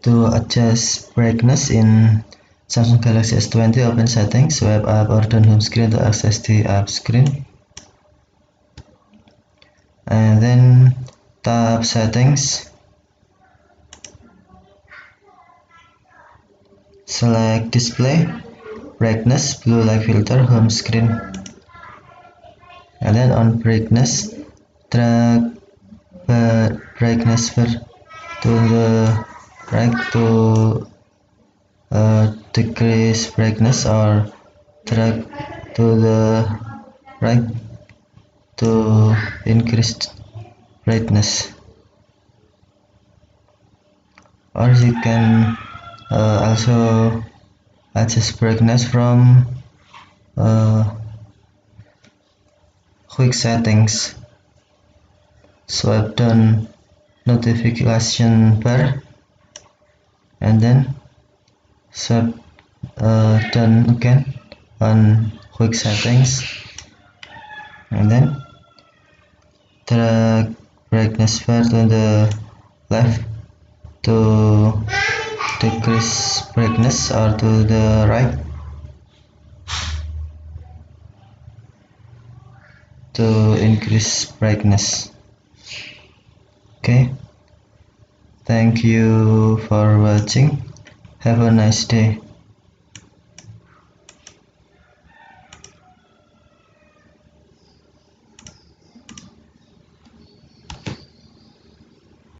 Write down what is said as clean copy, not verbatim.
To adjust brightness in Samsung Galaxy S20, open settings, swipe up or down home screen to access the app screen, and then tap settings, select display, brightness, blue light filter, home screen, and then on brightness, drag brightness to the right to decrease brightness, or drag to the right to increase brightness. Or you can also adjust brightness from quick settings. Swipe down notification bar and then swipe down again on quick settings, and then drag brightness bar to the left to decrease brightness, or to the right to increase brightness. Okay, thank you for watching. Have a nice day.